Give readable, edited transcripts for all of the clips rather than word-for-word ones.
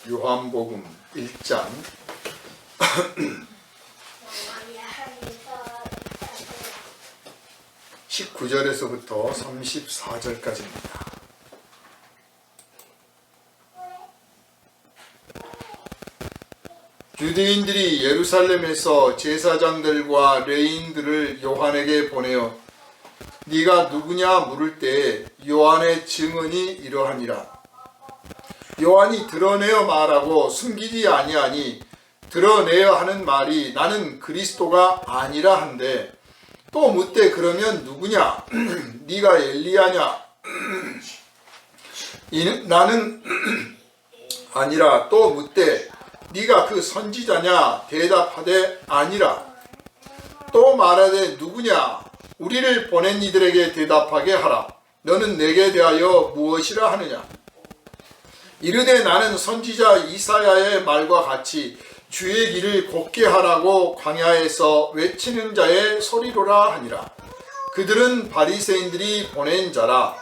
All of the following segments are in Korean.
요한복음 1장 19절에서부터 34절까지입니다. 유대인들이 예루살렘에서 제사장들과 레위인들을 요한에게 보내어 네가 누구냐 물을 때 요한의 증언이 이러하니라. 요한이 드러내어 말하고 숨기지 아니하니 드러내어 하는 말이 나는 그리스도가 아니라 한데, 또 묻되 그러면 누구냐? 네가 엘리야냐? 나는 아니라. 또 묻되 네가 그 선지자냐? 대답하되 아니라. 또 말하되 누구냐? 우리를 보낸 이들에게 대답하게 하라. 너는 내게 대하여 무엇이라 하느냐? 이르되 나는 선지자 이사야의 말과 같이 주의 길을 곧게 하라고 광야에서 외치는 자의 소리로라 하니라. 그들은 바리새인들이 보낸 자라.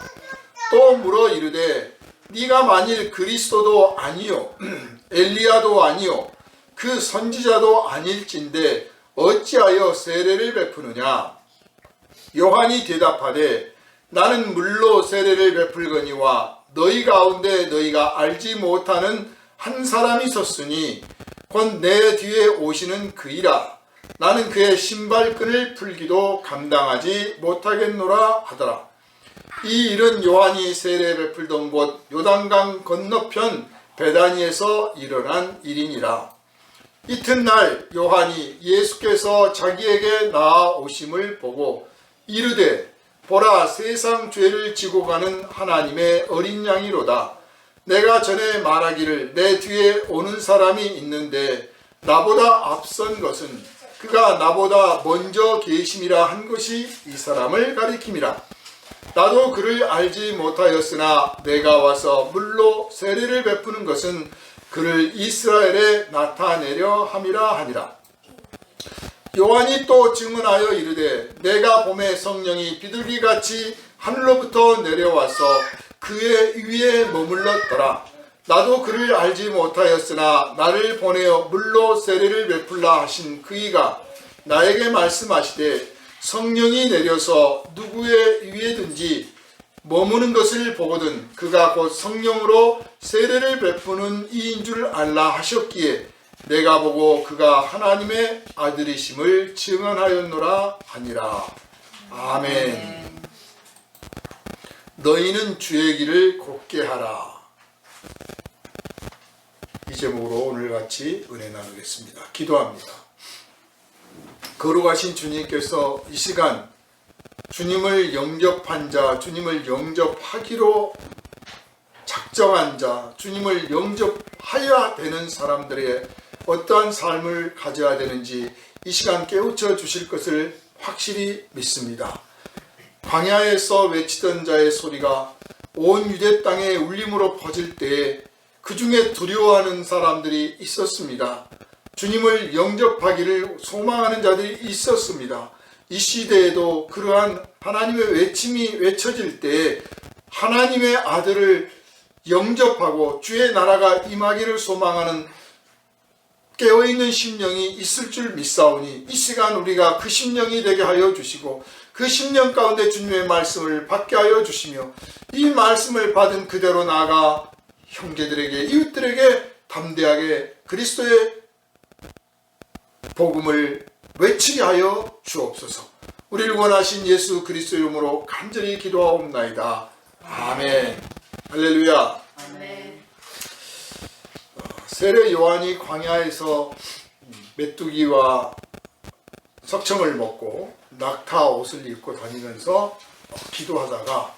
또 물어 이르되 네가 만일 그리스도도 아니요 엘리야도 아니요 그 선지자도 아닐진데 어찌하여 세례를 베푸느냐? 요한이 대답하되 나는 물로 세례를 베풀거니와 너희 가운데 너희가 알지 못하는 한 사람이 섰으니 곧 내 뒤에 오시는 그이라. 나는 그의 신발끈을 풀기도 감당하지 못하겠노라 하더라. 이 일은 요한이 세례 베풀던 곳 요단강 건너편 베다니에서 일어난 일이니라. 이튿날 요한이 예수께서 자기에게 나아오심을 보고 이르되 보라, 세상 죄를 지고 가는 하나님의 어린 양이로다. 내가 전에 말하기를 내 뒤에 오는 사람이 있는데 나보다 앞선 것은 그가 나보다 먼저 계심이라 한 것이 이 사람을 가리킴이라. 나도 그를 알지 못하였으나 내가 와서 물로 세례를 베푸는 것은 그를 이스라엘에 나타내려 함이라 하니라. 요한이 또 증언하여 이르되 내가 봄에 성령이 비둘기같이 하늘로부터 내려와서 그의 위에 머물렀더라. 나도 그를 알지 못하였으나 나를 보내어 물로 세례를 베풀라 하신 그이가 나에게 말씀하시되 성령이 내려서 누구의 위에든지 머무는 것을 보거든 그가 곧 성령으로 세례를 베푸는 이인 줄 알라 하셨기에 내가 보고 그가 하나님의 아들이심을 증언하였노라 하니라. 아멘. 너희는 주의 길을 곧게 하라. 이 제목으로 오늘 같이 은혜 나누겠습니다. 기도합니다. 거룩하신 주님께서 이 시간 주님을 영접한 자, 주님을 영접하기로 작정한 자, 주님을 영접하여야 되는 사람들의 어떠한 삶을 가져야 되는지 이 시간 깨우쳐 주실 것을 확실히 믿습니다. 광야에서 외치던 자의 소리가 온 유대 땅에 울림으로 퍼질 때에 그 중에 두려워하는 사람들이 있었습니다. 주님을 영접하기를 소망하는 자들이 있었습니다. 이 시대에도 그러한 하나님의 외침이 외쳐질 때에 하나님의 아들을 영접하고 주의 나라가 임하기를 소망하는 깨어있는 심령이 있을 줄 믿사오니 이 시간 우리가 그 심령이 되게 하여 주시고 그 심령 가운데 주님의 말씀을 받게 하여 주시며 이 말씀을 받은 그대로 나아가 형제들에게 이웃들에게 담대하게 그리스도의 복음을 외치게 하여 주옵소서. 우리를 원하신 예수 그리스도 이름으로 간절히 기도하옵나이다. 아멘. 할렐루야. 아멘. 세례 요한이 광야에서 메뚜기와 석청을 먹고 낙타 옷을 입고 다니면서 기도하다가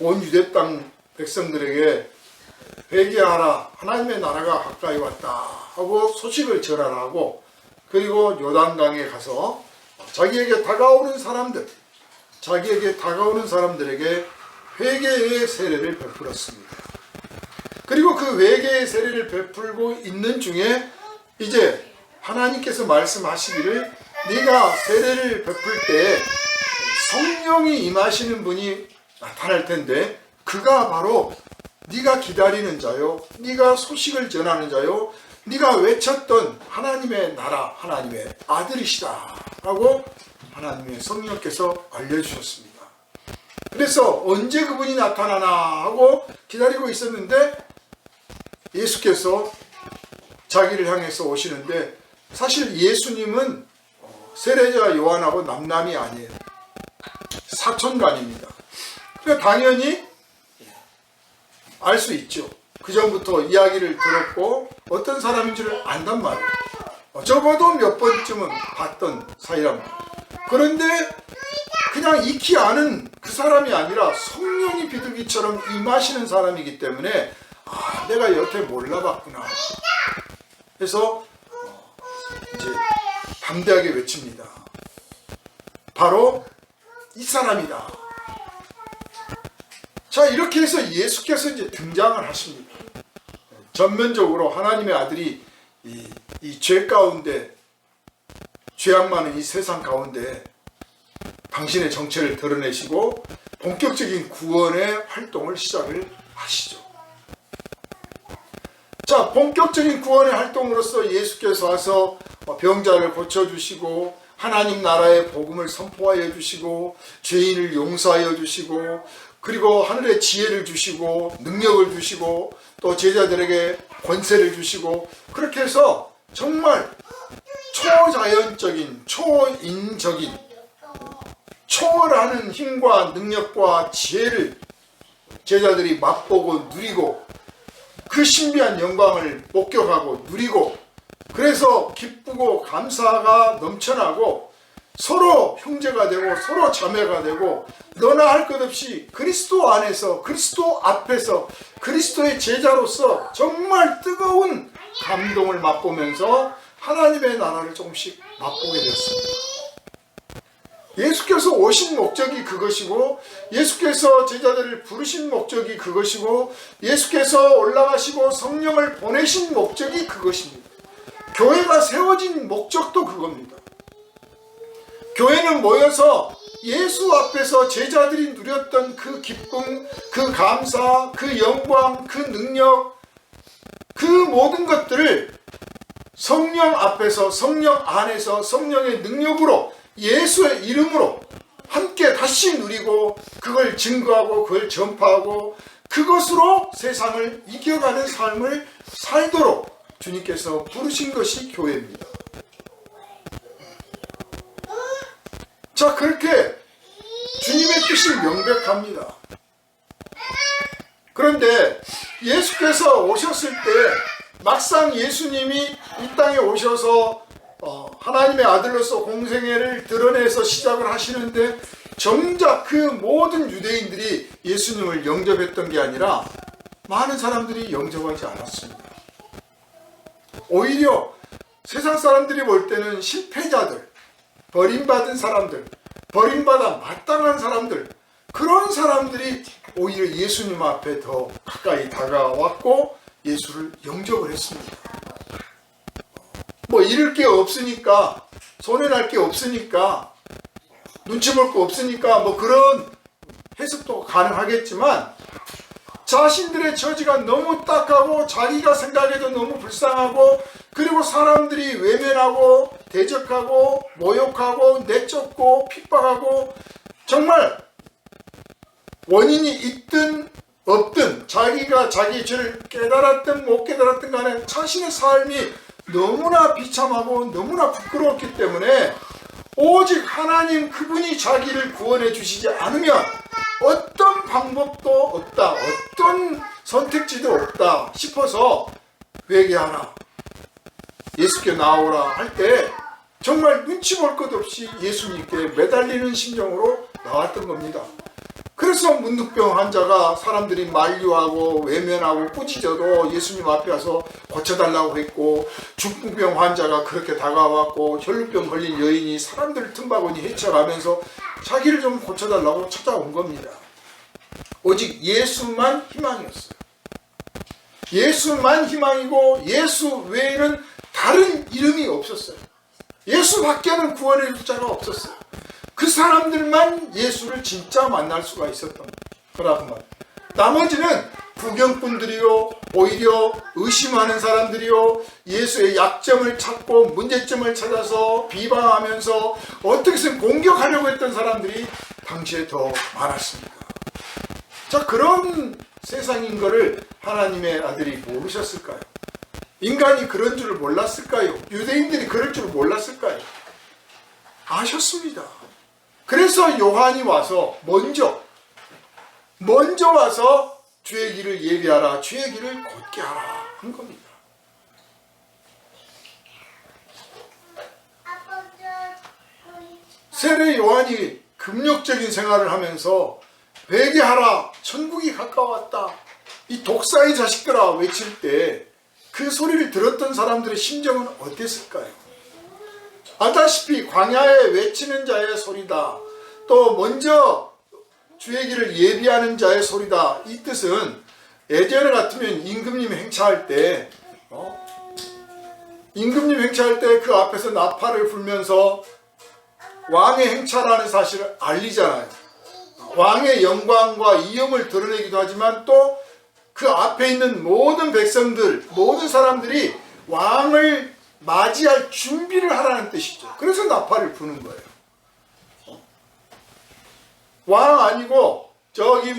온 유대 땅 백성들에게 회개하라, 하나님의 나라가 가까이 왔다 하고 소식을 전하라고, 그리고 요단강에 가서 자기에게 다가오는 사람들에게 회개의 세례를 베풀었습니다. 그리고 그 회개의 세례를 베풀고 있는 중에 이제 하나님께서 말씀하시기를 네가 세례를 베풀 때 성령이 임하시는 분이 나타날 텐데 그가 바로 네가 기다리는 자요, 네가 소식을 전하는 자요, 네가 외쳤던 하나님의 나라, 하나님의 아들이시다 라고 하나님의 성령께서 알려주셨습니다. 그래서 언제 그분이 나타나나 하고 기다리고 있었는데 예수께서 자기를 향해서 오시는데, 사실 예수님은 세례자 요한하고 남남이 아니에요. 사촌간입니다. 그러니까 당연히 알 수 있죠. 그 전부터 이야기를 들었고 어떤 사람인 줄 안단 말이에요. 적어도 몇 번쯤은 봤던 사이란 말이에요. 그런데 그냥 익히 아는 그 사람이 아니라 성령이 비둘기처럼 임하시는 사람이기 때문에 내가 여태 몰라봤구나. 그래서 이제 담대하게 외칩니다. 바로 이 사람이다. 자, 이렇게 해서 예수께서 이제 등장을 하십니다. 전면적으로 하나님의 아들이 이 죄 가운데, 죄악 많은 이 세상 가운데 당신의 정체를 드러내시고 본격적인 구원의 활동을 시작을 하시죠. 자, 본격적인 구원의 활동으로서 예수께서 와서 병자를 고쳐주시고 하나님 나라의 복음을 선포하여 주시고 죄인을 용서하여 주시고 그리고 하늘의 지혜를 주시고 능력을 주시고 또 제자들에게 권세를 주시고, 그렇게 해서 정말 초자연적인, 초인적인, 초월하는 힘과 능력과 지혜를 제자들이 맛보고 누리고 그 신비한 영광을 목격하고 누리고, 그래서 기쁘고 감사가 넘쳐나고 서로 형제가 되고 서로 자매가 되고 너나 할 것 없이 그리스도 안에서, 그리스도 앞에서 그리스도의 제자로서 정말 뜨거운 감동을 맛보면서 하나님의 나라를 조금씩 맛보게 되었습니다. 예수께서 오신 목적이 그것이고, 예수께서 제자들을 부르신 목적이 그것이고, 예수께서 올라가시고 성령을 보내신 목적이 그것입니다. 교회가 세워진 목적도 그겁니다. 교회는 모여서 예수 앞에서 제자들이 누렸던 그 기쁨, 그 감사, 그 영광, 그 능력, 그 모든 것들을 성령 앞에서, 성령 안에서 성령의 능력으로, 예수의 이름으로 함께 다시 누리고 그걸 증거하고 그걸 전파하고 그것으로 세상을 이겨가는 삶을 살도록 주님께서 부르신 것이 교회입니다. 자, 그렇게 주님의 뜻이 명백합니다. 그런데 예수께서 오셨을 때 막상 예수님이 이 땅에 오셔서 하나님의 아들로서 공생애를 드러내서 시작을 하시는데, 정작 그 모든 유대인들이 예수님을 영접했던 게 아니라 많은 사람들이 영접하지 않았습니다. 오히려 세상 사람들이 볼 때는 실패자들, 버림받은 사람들, 버림받아 마땅한 사람들, 그런 사람들이 오히려 예수님 앞에 더 가까이 다가왔고 예수를 영접을 했습니다. 뭐 잃을 게 없으니까, 손해날 게 없으니까, 눈치 볼 거 없으니까 뭐 그런 해석도 가능하겠지만, 자신들의 처지가 너무 딱하고 자기가 생각해도 너무 불쌍하고, 그리고 사람들이 외면하고 대적하고 모욕하고 내쫓고 핍박하고, 정말 원인이 있든 없든 자기가 자기의 죄를 깨달았든 못 깨달았든 간에 자신의 삶이 너무나 비참하고 너무나 부끄러웠기 때문에 오직 하나님 그분이 자기를 구원해 주시지 않으면 어떤 방법도 없다, 어떤 선택지도 없다 싶어서 회개하라, 예수께 나오라 할 때 정말 눈치 볼 것 없이 예수님께 매달리는 심정으로 나왔던 겁니다. 그래서 문득병 환자가 사람들이 만류하고 외면하고 꾸짖어도 예수님 앞에 와서 고쳐달라고 했고, 중풍병 환자가 그렇게 다가왔고, 혈루병 걸린 여인이 사람들 틈바구니 헤쳐가면서 자기를 좀 고쳐달라고 찾아온 겁니다. 오직 예수만 희망이었어요. 예수만 희망이고 예수 외에는 다른 이름이 없었어요. 예수밖에는 구원의 자가 없었어요. 그 사람들만 예수를 진짜 만날 수가 있었던 거라고 말이에요. 나머지는 부경꾼들이요, 오히려 의심하는 사람들이요, 예수의 약점을 찾고 문제점을 찾아서 비방하면서 어떻게든 공격하려고 했던 사람들이 당시에 더 많았습니다. 자, 그런 세상인 것을 하나님의 아들이 모르셨을까요? 인간이 그런 줄을 몰랐을까요? 유대인들이 그럴 줄 몰랐을까요? 아셨습니다. 그래서 요한이 와서 먼저 와서 주의 길을 예비하라, 주의 길을 곧게 하라 한 겁니다. 세례 요한이 금욕적인 생활을 하면서 회개하라, 천국이 가까웠다, 이 독사의 자식들아 외칠 때 그 소리를 들었던 사람들의 심정은 어땠을까요? 알다시피 광야에 외치는 자의 소리다, 또 먼저 주의 길을 예비하는 자의 소리다, 이 뜻은 예전에 같으면 임금님 행차할 때 그 앞에서 나팔을 불면서 왕의 행차라는 사실을 알리잖아요. 왕의 영광과 이음을 드러내기도 하지만 또 그 앞에 있는 모든 백성들, 모든 사람들이 왕을 맞이할 준비를 하라는 뜻이죠. 그래서 나팔을 부는 거예요. 왕 아니고 저기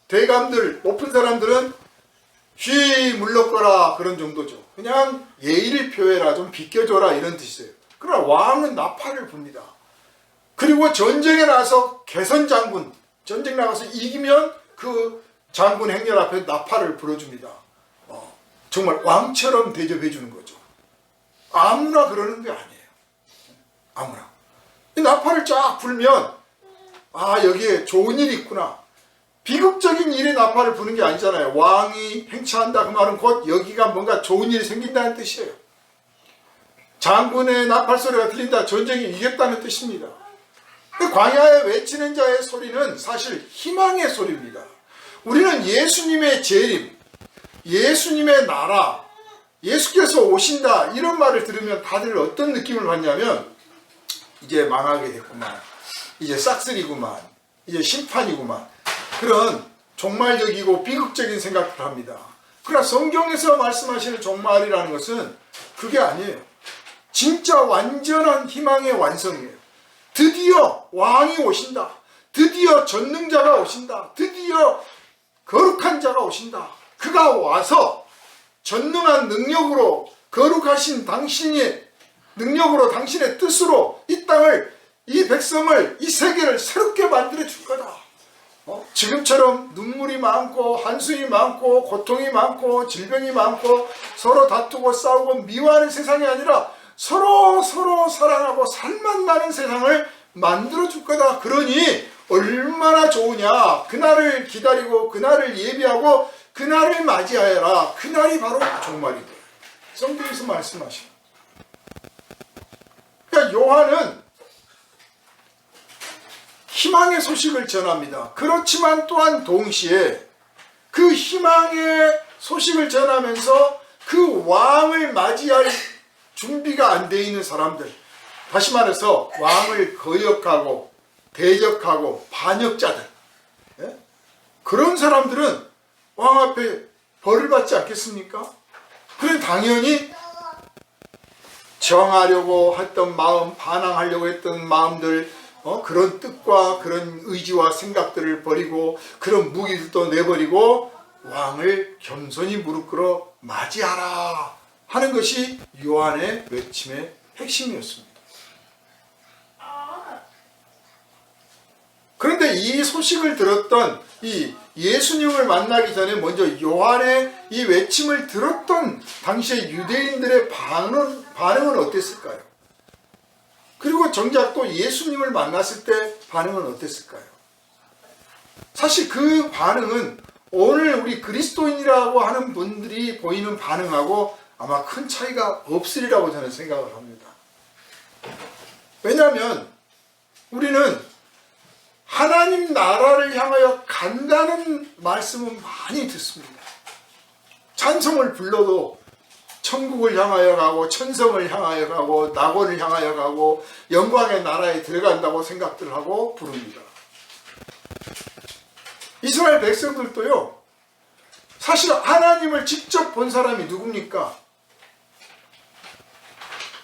대감들, 높은 사람들은 쉬 물러거라 그런 정도죠. 그냥 예의를 표해라, 좀 비켜줘라 이런 뜻이에요. 그러나 왕은 나팔을 붑니다. 그리고 전쟁에 나가서 개선장군, 전쟁 나가서 이기면 그 장군 행렬 앞에 나팔을 불어줍니다. 정말 왕처럼 대접해 주는 거죠. 아무나 그러는 게 아니에요. 아무나. 이 나팔을 쫙 불면 여기에 좋은 일이 있구나. 비극적인 일에 나팔을 부는 게 아니잖아요. 왕이 행차한다 그 말은 곧 여기가 뭔가 좋은 일이 생긴다는 뜻이에요. 장군의 나팔 소리가 들린다, 전쟁이 이겼다는 뜻입니다. 광야에 외치는 자의 소리는 사실 희망의 소리입니다. 우리는 예수님의 재림, 예수님의 나라, 예수께서 오신다 이런 말을 들으면 다들 어떤 느낌을 받냐면 이제 망하게 됐구만, 이제 싹쓸이구만, 이제 심판이구만, 그런 종말적이고 비극적인 생각을 합니다. 그러나 성경에서 말씀하시는 종말이라는 것은 그게 아니에요. 진짜 완전한 희망의 완성이에요. 드디어 왕이 오신다, 드디어 전능자가 오신다, 드디어 거룩한 자가 오신다. 그가 와서 전능한 능력으로, 거룩하신 당신의 능력으로, 당신의 뜻으로 이 땅을, 이 백성을, 이 세계를 새롭게 만들어 줄 거다. 지금처럼 눈물이 많고 한숨이 많고 고통이 많고 질병이 많고 서로 다투고 싸우고 미워하는 세상이 아니라 서로 사랑하고 살맛나는 세상을 만들어 줄 거다. 그러니 얼마나 좋으냐. 그날을 기다리고 그날을 예비하고 그날을 맞이하여라. 그날이 바로 종말이다. 성경에서 말씀하시는. 그러니까 요한은 희망의 소식을 전합니다. 그렇지만 또한 동시에 그 희망의 소식을 전하면서 그 왕을 맞이할 준비가 안 되어 있는 사람들, 다시 말해서 왕을 거역하고 대적하고 반역자들, 그런 사람들은 왕 앞에 벌을 받지 않겠습니까? 그래 당연히 정하려고 했던 마음, 반항하려고 했던 마음들, 그런 뜻과 그런 의지와 생각들을 버리고 그런 무기들도 내버리고 왕을 겸손히 무릎 꿇어 맞이하라 하는 것이 요한의 외침의 핵심이었습니다. 그런데 이 소식을 들었던 이 예수님을 만나기 전에 먼저 요한의 이 외침을 들었던 당시의 유대인들의 반응은 어땠을까요? 그리고 정작 또 예수님을 만났을 때 반응은 어땠을까요? 사실 그 반응은 오늘 우리 그리스도인이라고 하는 분들이 보이는 반응하고 아마 큰 차이가 없으리라고 저는 생각을 합니다. 왜냐하면 우리는 하나님 나라를 향하여 간다는 말씀은 많이 듣습니다. 찬송을 불러도 천국을 향하여 가고 천성을 향하여 가고 낙원을 향하여 가고 영광의 나라에 들어간다고 생각들 하고 부릅니다. 이스라엘 백성들도요, 사실 하나님을 직접 본 사람이 누굽니까?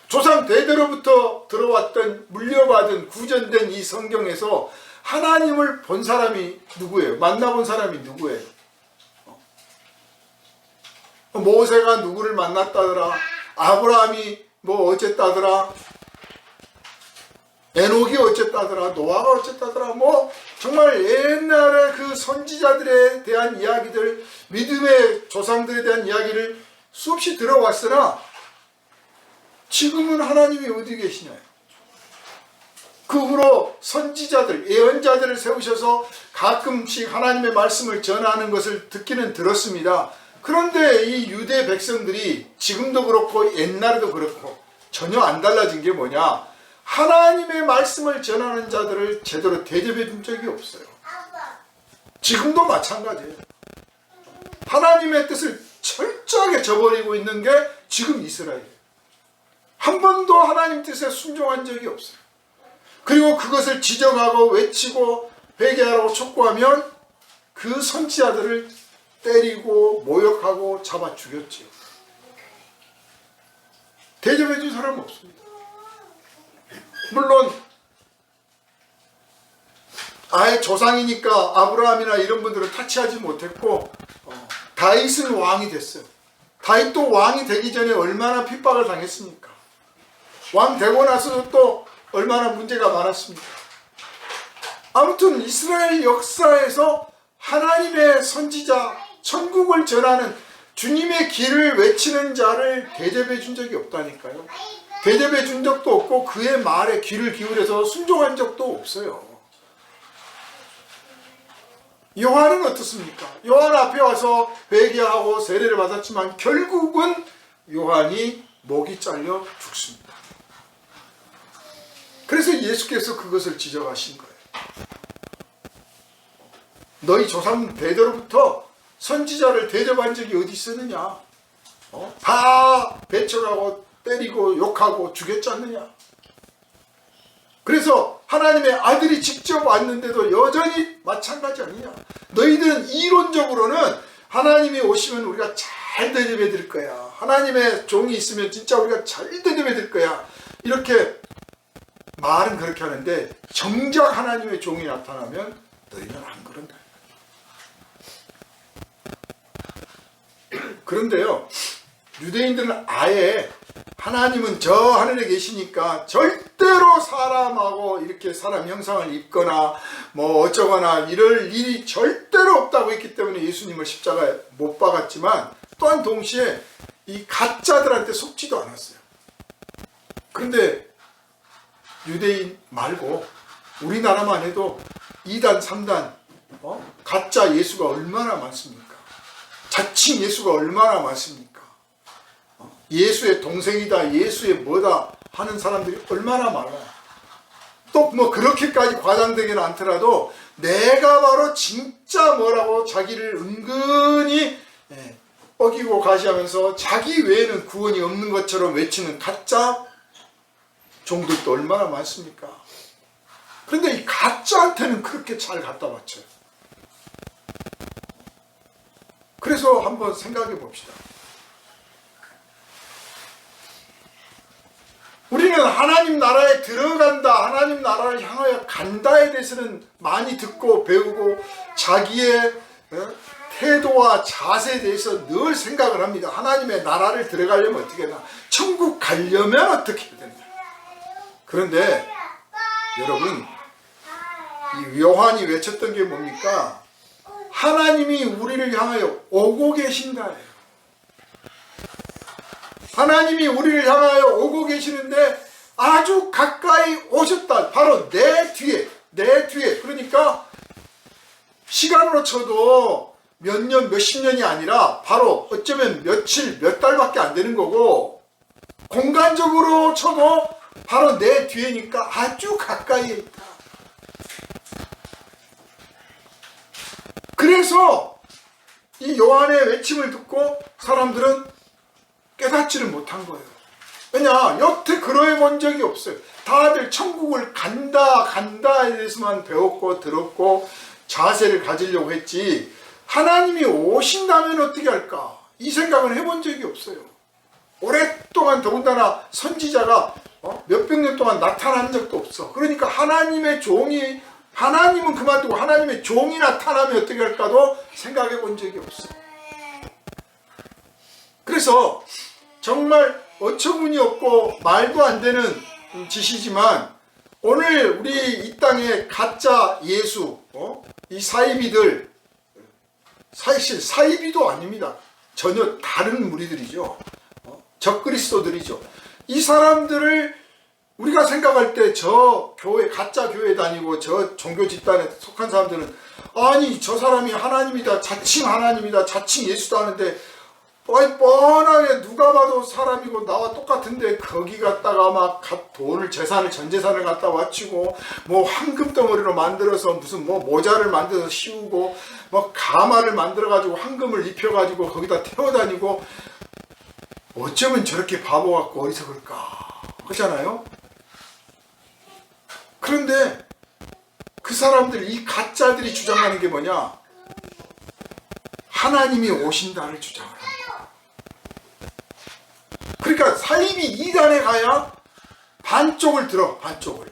조상 대대로부터 들어왔던, 물려받은, 구전된 이 성경에서 하나님을 본 사람이 누구예요? 만나본 사람이 누구예요? 모세가 누구를 만났다더라, 아브라함이 뭐 어쨌다더라, 에녹이 어쨌다더라, 노아가 어쨌다더라, 뭐 정말 옛날에 그 선지자들에 대한 이야기들, 믿음의 조상들에 대한 이야기를 수없이 들어왔으나 지금은 하나님이 어디 계시냐요? 그 후로 선지자들, 예언자들을 세우셔서 가끔씩 하나님의 말씀을 전하는 것을 듣기는 들었습니다. 그런데 이 유대 백성들이 지금도 그렇고 옛날에도 그렇고 전혀 안 달라진 게 뭐냐? 하나님의 말씀을 전하는 자들을 제대로 대접해 준 적이 없어요. 지금도 마찬가지예요. 하나님의 뜻을 철저하게 저버리고 있는 게 지금 이스라엘이에요. 한 번도 하나님 뜻에 순종한 적이 없어요. 그리고 그것을 지적하고 외치고 회개하라고 촉구하면 그 선지자들을 때리고 모욕하고 잡아 죽였지요. 대접해 준 사람은 없습니다. 물론 아예 조상이니까 아브라함이나 이런 분들은 타치하지 못했고 다윗은 왕이 됐어요. 다윗도 왕이 되기 전에 얼마나 핍박을 당했습니까? 왕 되고 나서도 또 얼마나 문제가 많았습니까? 아무튼 이스라엘 역사에서 하나님의 선지자, 천국을 전하는 주님의 길을 외치는 자를 대접해 준 적이 없다니까요. 대접해 준 적도 없고 그의 말에 귀를 기울여서 순종한 적도 없어요. 요한은 어떻습니까? 요한 앞에 와서 회개하고 세례를 받았지만 결국은 요한이 목이 잘려 죽습니다. 그래서 예수께서 그것을 지적하신 거예요. 너희 조상 대대로부터 선지자를 대접한 적이 어디 있었느냐? 다 배척하고 때리고 욕하고 죽였지 않느냐? 그래서 하나님의 아들이 직접 왔는데도 여전히 마찬가지 아니냐? 너희들은 이론적으로는 하나님이 오시면 우리가 잘 대접해 드릴 거야. 하나님의 종이 있으면 진짜 우리가 잘 대접해 드릴 거야. 이렇게 말은 그렇게 하는데 정작 하나님의 종이 나타나면 너희는 안 그런다. 그런데요, 유대인들은 아예 하나님은 저 하늘에 계시니까 절대로 사람하고 이렇게 사람 형상을 입거나 뭐 어쩌거나 이럴 일이 절대로 없다고 했기 때문에 예수님을 십자가에 못 박았지만 또한 동시에 이 가짜들한테 속지도 않았어요. 그런데 유대인 말고 우리나라만 해도 2단, 3단 가짜 예수가 얼마나 많습니까? 자칭 예수가 얼마나 많습니까? 예수의 동생이다, 예수의 뭐다 하는 사람들이 얼마나 많아요. 또 뭐 그렇게까지 과장되기는 않더라도 내가 바로 진짜 뭐라고 자기를 은근히 어기고 가시하면서 자기 외에는 구원이 없는 것처럼 외치는 가짜 종들도 얼마나 많습니까? 그런데 이 가짜한테는 그렇게 잘 갖다 바쳐요. 그래서 한번 생각해 봅시다. 우리는 하나님 나라에 들어간다, 하나님 나라를 향하여 간다에 대해서는 많이 듣고 배우고 자기의 태도와 자세에 대해서 늘 생각을 합니다. 하나님의 나라를 들어가려면 어떻게 하나? 천국 가려면 어떻게 해야 된다. 그런데 여러분, 이 요한이 외쳤던 게 뭡니까? 하나님이 우리를 향하여 오고 계신다예요. 하나님이 우리를 향하여 오고 계시는데 아주 가까이 오셨다. 바로 내 뒤에. 그러니까 시간으로 쳐도 몇 년, 몇십 년이 아니라 바로 어쩌면 며칠, 몇 달밖에 안 되는 거고, 공간적으로 쳐도 바로 내 뒤에니까 아주 가까이에 있다. 그래서 이 요한의 외침을 듣고 사람들은 깨닫지를 못한 거예요. 왜냐? 여태 그러해 본 적이 없어요. 다들 천국을 간다에 대해서만 배웠고 들었고 자세를 가지려고 했지, 하나님이 오신다면 어떻게 할까? 이 생각은 해본 적이 없어요. 오랫동안 더군다나 선지자가 몇백 년 동안 나타난 적도 없어. 그러니까 하나님의 종이, 하나님은 그만두고 하나님의 종이 나타나면 어떻게 할까도 생각해 본 적이 없어. 그래서 정말 어처구니 없고 말도 안 되는 짓이지만, 오늘 우리 이 땅에 가짜 예수, 이 사이비들, 사실 사이비도 아닙니다. 전혀 다른 무리들이죠. 적그리스도들이죠. 이 사람들을 우리가 생각할 때 저 교회, 가짜 교회 다니고 저 종교 집단에 속한 사람들은, 아니 저 사람이 하나님이다, 자칭 하나님이다, 자칭 예수다 하는데 뻔하게 누가 봐도 사람이고 나와 똑같은데 거기 갔다가 막 돈을, 재산을, 전 재산을 갖다 바치고 뭐 황금 덩어리로 만들어서 무슨 뭐 모자를 만들어서 씌우고 뭐 가마를 만들어 가지고 황금을 입혀 가지고 거기다 태워 다니고, 어쩌면 저렇게 바보 같고 어리석을까 그렇잖아요. 그런데 그 사람들, 이 가짜들이 주장하는 게 뭐냐? 하나님이 오신다를 주장을 합니다. 그러니까 사이비 2단에 가야 반쪽을 들어, 반쪽을.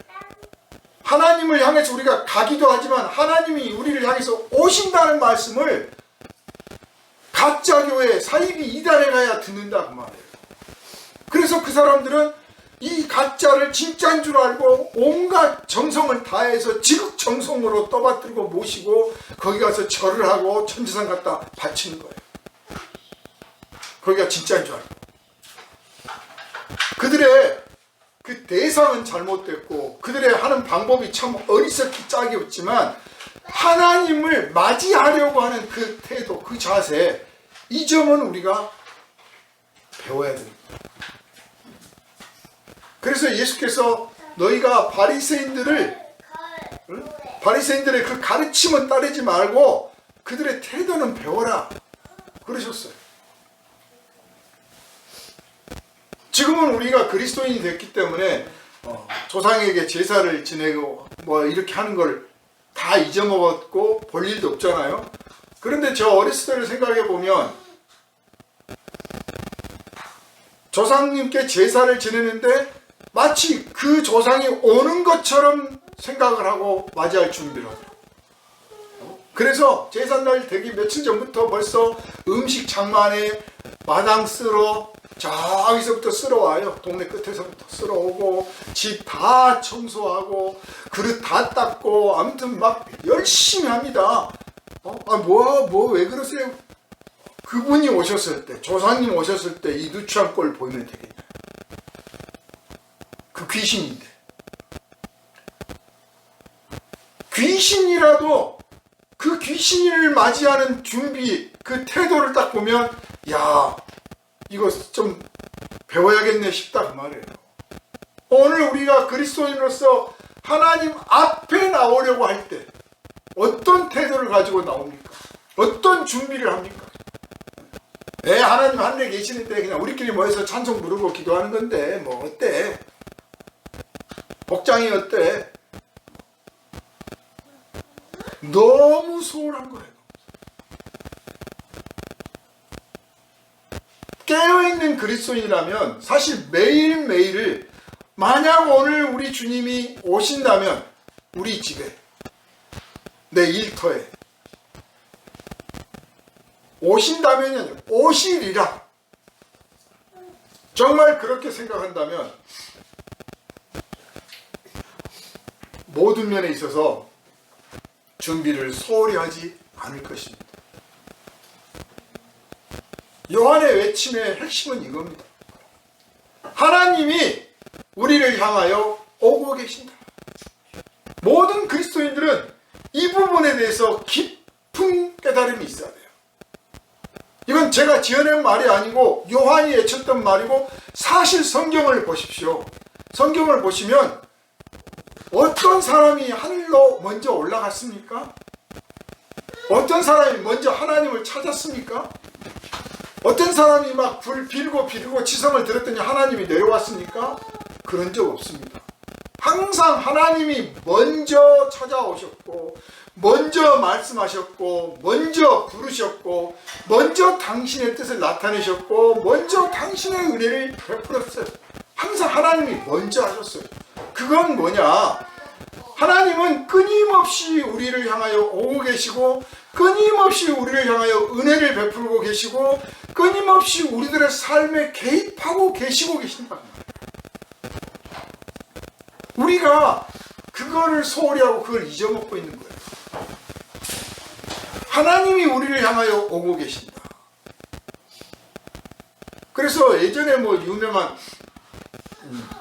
하나님을 향해서 우리가 가기도 하지만 하나님이 우리를 향해서 오신다는 말씀을 가짜 교회 사이비 2단에 가야 듣는다 그 말이에요. 그래서 그 사람들은 이 가짜를 진짜인 줄 알고 온갖 정성을 다해서 지극정성으로 떠받들고 모시고 거기 가서 절을 하고 천지상 갖다 바치는 거예요. 거기가 진짜인 줄 알고. 그들의 그 대상은 잘못됐고 그들의 하는 방법이 참 어리석기 짝이 없지만, 하나님을 맞이하려고 하는 그 태도, 그 자세, 이 점은 우리가 배워야 됩니다. 그래서 예수께서 너희가 바리새인들의 그 가르침은 따르지 말고 그들의 태도는 배워라 그러셨어요. 지금은 우리가 그리스도인이 됐기 때문에 조상에게 제사를 지내고 뭐 이렇게 하는 걸 다 잊어먹었고 볼 일도 없잖아요. 그런데 저 어렸을 때를 생각해 보면, 조상님께 제사를 지내는데 마치 그 조상이 오는 것처럼 생각을 하고 맞이할 준비를 하더라고요. 그래서 제삿날 되기 며칠 전부터 벌써 음식 장만에 마당 쓸어 저기서부터 쓸어와요. 동네 끝에서부터 쓸어오고 집 다 청소하고 그릇 다 닦고 아무튼 막 열심히 합니다. 왜 그러세요? 그분이 오셨을 때, 조상님 오셨을 때 이 누추한 꼴 보이면 되겠냐. 그 귀신인데. 귀신이라도 그 귀신을 맞이하는 준비, 그 태도를 딱 보면, 야, 이거 좀 배워야겠네 싶다 그 말이에요. 오늘 우리가 그리스도인으로서 하나님 앞에 나오려고 할 때 어떤 태도를 가지고 나옵니까? 어떤 준비를 합니까? 하나님 하늘에 계시는데 그냥 우리끼리 모여서 찬송 부르고 기도하는 건데 뭐 어때? 복장이 어때? 너무 소홀한 거예요. 깨어있는 그리스도인이라면 사실 매일매일을, 만약 오늘 우리 주님이 오신다면 우리 집에, 내 일터에 오신다면요, 오시리라. 정말 그렇게 생각한다면 모든 면에 있어서 준비를 소홀히 하지 않을 것입니다. 요한의 외침의 핵심은 이겁니다. 하나님이 우리를 향하여 오고 계신다. 모든 그리스도인들은 이 부분에 대해서 깊은 깨달음이 있어야 돼요. 이건 제가 지어낸 말이 아니고 요한이 외쳤던 말이고, 사실 성경을 보십시오. 성경을 보시면 어떤 사람이 하늘로 먼저 올라갔습니까? 어떤 사람이 먼저 하나님을 찾았습니까? 어떤 사람이 막 불 빌고 지성을 들었더니 하나님이 내려왔습니까? 그런 적 없습니다. 항상 하나님이 먼저 찾아오셨고 먼저 말씀하셨고, 먼저 부르셨고, 먼저 당신의 뜻을 나타내셨고, 먼저 당신의 은혜를 베풀었어요. 항상 하나님이 먼저 하셨어요. 그건 뭐냐? 하나님은 끊임없이 우리를 향하여 오고 계시고, 끊임없이 우리를 향하여 은혜를 베풀고 계시고, 끊임없이 우리들의 삶에 개입하고 계시고 계신다. 우리가 그거를 소홀히 하고 그걸 잊어먹고 있는 거예요. 하나님이 우리를 향하여 오고 계신다. 그래서 예전에 뭐 유명한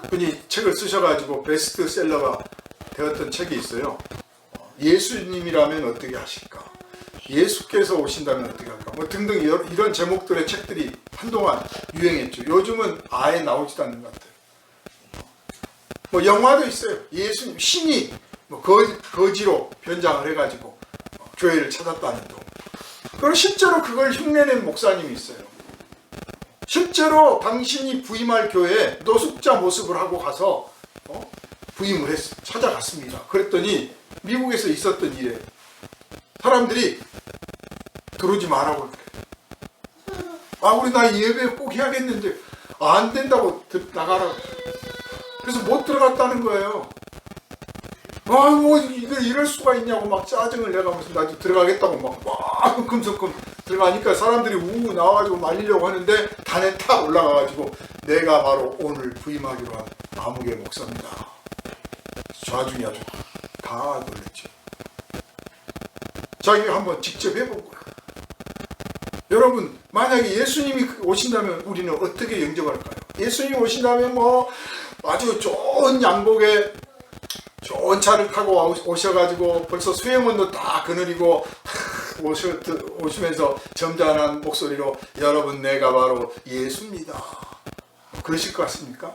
분이 책을 쓰셔가지고 베스트셀러가 되었던 책이 있어요. 예수님이라면 어떻게 하실까? 예수께서 오신다면 어떻게 할까? 뭐 등등 이런 제목들의 책들이 한동안 유행했죠. 요즘은 아예 나오지도 않는 것 같아요. 뭐 영화도 있어요. 예수님 신이 뭐 거지로 변장을 해가지고 교회를 찾았다는 동. 그리고 실제로 그걸 흉내낸 목사님이 있어요. 실제로 당신이 부임할 교회에 노숙자 모습을 하고 가서 부임을 찾아갔습니다. 그랬더니 미국에서 있었던 일에 사람들이 들어오지 말라고 그래. 우리 나 예배 꼭 해야겠는데 안 된다고 나가라고. 그래서 못 들어갔다는 거예요. 뭐 이럴 수가 있냐고 막 짜증을 내가면서 나도 들어가겠다고 막 금성금 들어가니까 사람들이 우 나와가지고 말리려고 하는데 단에 탁 올라가가지고 내가 바로 오늘 부임하기로 한 아무개 목사입니다. 좌중이 아주 다 놀랬죠. 자기가 한번 직접 해본 거야. 여러분, 만약에 예수님이 오신다면 우리는 어떻게 영접할까요? 예수님이 오신다면 뭐 아주 좋은 양복에 좋은 차를 타고 오셔가지고 벌써 수행원도 다 그늘이고 오시면서 점잖은 목소리로 여러분 내가 바로 예수입니다. 그러실 것 같습니까?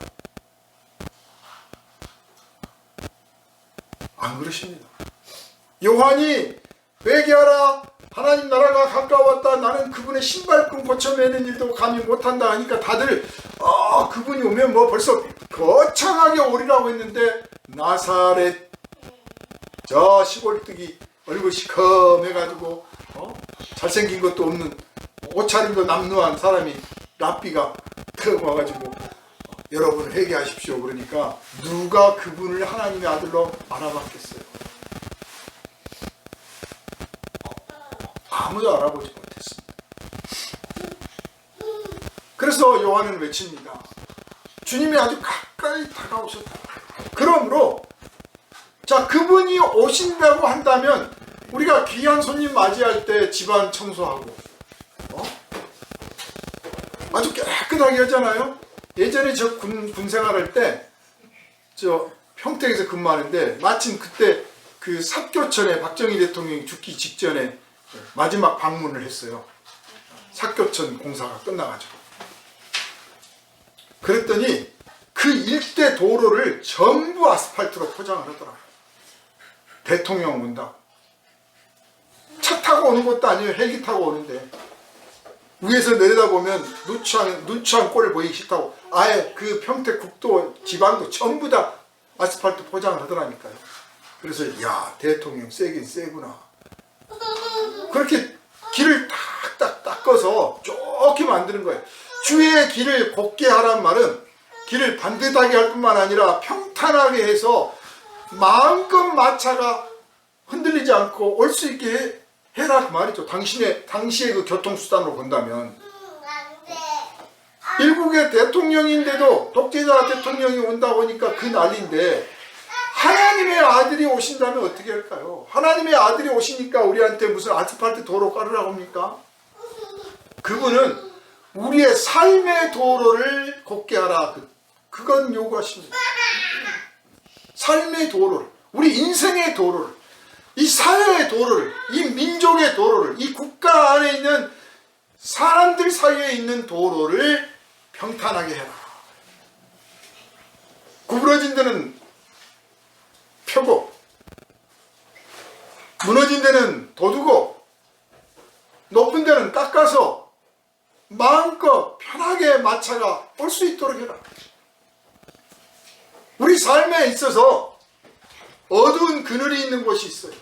안 그러십니다. 요한이 회개하라 하나님 나라가 가까웠다 나는 그분의 신발끈 고쳐매는 일도 감히 못한다 하니까 다들 그분이 오면 뭐 벌써 거창하게 오리라고 했는데 나사렛 저 시골뜨기 얼굴 시커매가지고 잘생긴 것도 없는 옷차림도 남루한 사람이 랍비가 턱 와가지고 여러분 회개하십시오 그러니까 누가 그분을 하나님의 아들로 알아봤겠어요? 아무도 알아보지 못했습니다. 그래서 요한은 외칩니다. 주님이 아주 가까이 다가오셨다. 그러므로 자 그분이 오신다고 한다면 우리가 귀한 손님 맞이할 때 집안 청소하고 아주 깨끗하게 하잖아요. 예전에 저 군 생활할 때 저 평택에서 근무하는데 마침 그때 그 삽교천에 박정희 대통령이 죽기 직전에 마지막 방문을 했어요. 삽교천 공사가 끝나가지고. 그랬더니 그 일대 도로를 전부 아스팔트로 포장을 하더라고요. 대통령 온다. 차 타고 오는 것도 아니에요. 헬기 타고 오는데 위에서 내려다보면 누추한 꼴을 보이기 싫다고 아예 그 평택 국도 지방도 전부 다 아스팔트 포장을 하더라니까요. 그래서 야 대통령 세긴 세구나. 그렇게 길을 탁탁 닦아서 좋게 만드는 거예요. 주의 길을 곱게 하란 말은 길을 반듯하게 할 뿐만 아니라 평탄하게 해서 마음껏 마차가 흔들리지 않고 올 수 있게 해라 그 말이죠. 당시의 그 교통수단으로 본다면 일국의 대통령인데도 독재자 대통령이 온다 보니까 그 난리인데 하나님의 아들이 오신다면 어떻게 할까요? 하나님의 아들이 오시니까 우리한테 무슨 아스팔트 도로 깔으라고 합니까? 그분은 우리의 삶의 도로를 곱게 하라. 그건 요구하십니다. 삶의 도로를, 우리 인생의 도로를, 이 사회의 도로를, 이 민족의 도로를, 이 국가 안에 있는 사람들 사이에 있는 도로를 평탄하게 해라. 구부러진 데는 펴고 무너진 데는 돋우고 높은 데는 깎아서 마음껏 편하게 마차가 올 수 있도록 해라. 우리 삶에 있어서 어두운 그늘이 있는 곳이 있어요.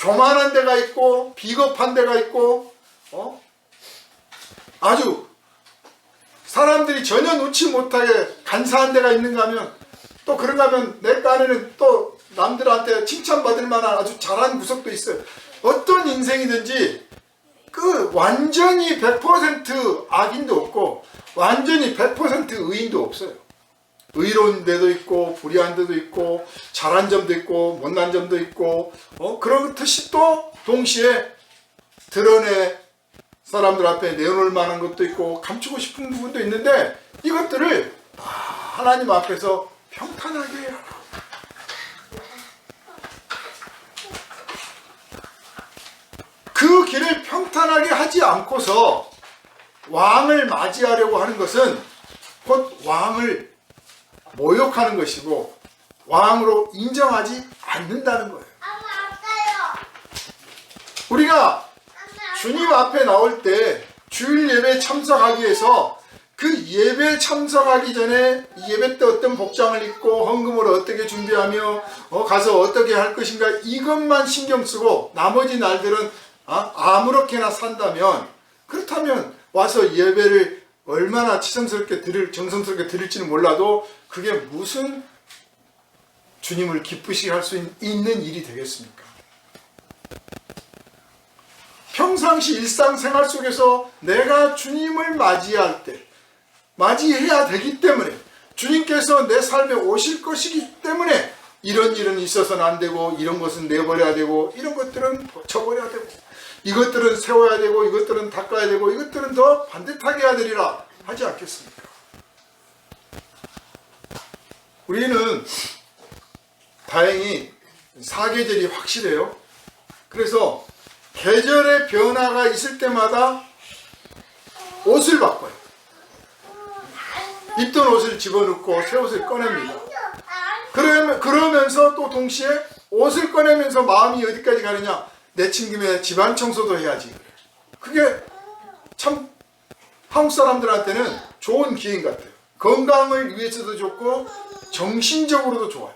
교만한 데가 있고 비겁한 데가 있고 아주 사람들이 전혀 놓지 못하게 간사한 데가 있는가 하면 또 그런가 하면 내 딴에는 또 남들한테 칭찬받을 만한 아주 잘한 구석도 있어요. 어떤 인생이든지 그 완전히 100% 악인도 없고 완전히 100% 의인도 없어요. 의로운 데도 있고 불의한 데도 있고 잘한 점도 있고 못난 점도 있고 그렇듯이 또 동시에 드러내 사람들 앞에 내놓을 만한 것도 있고 감추고 싶은 부분도 있는데 이것들을 다 하나님 앞에서 평탄하게 해라. 그 길을 평탄하게 하지 않고서 왕을 맞이하려고 하는 것은 곧 왕을 모욕하는 것이고 왕으로 인정하지 않는다는 거예요. 우리가 주님 앞에 나올 때 주일 예배에 참석하기 위해서 그 예배에 참석하기 전에 예배 때 어떤 복장을 입고 헌금을 어떻게 준비하며 가서 어떻게 할 것인가 이것만 신경 쓰고 나머지 날들은 아무렇게나 산다면 그렇다면 와서 예배를 얼마나 정성스럽게 드릴지는 몰라도 그게 무슨 주님을 기쁘시게 할 수 있는 일이 되겠습니까? 평상시 일상생활 속에서 내가 주님을 맞이해야 되기 때문에 주님께서 내 삶에 오실 것이기 때문에 이런 일은 있어서는 안 되고 이런 것은 내버려야 되고 이런 것들은 쳐버려야 되고 이것들은 세워야 되고 이것들은 닦아야 되고 이것들은 더 반듯하게 해야 되리라 하지 않겠습니까? 우리는 다행히 사계절이 확실해요. 그래서 계절의 변화가 있을 때마다 옷을 바꿔요. 입던 옷을 집어넣고 새 옷을 꺼냅니다. 그러면서 또 동시에 옷을 꺼내면서 마음이 어디까지 가느냐? 내친 김에 집안 청소도 해야지. 그게 참 한국 사람들한테는 좋은 기회인 것 같아요. 건강을 위해서도 좋고 정신적으로도 좋아요.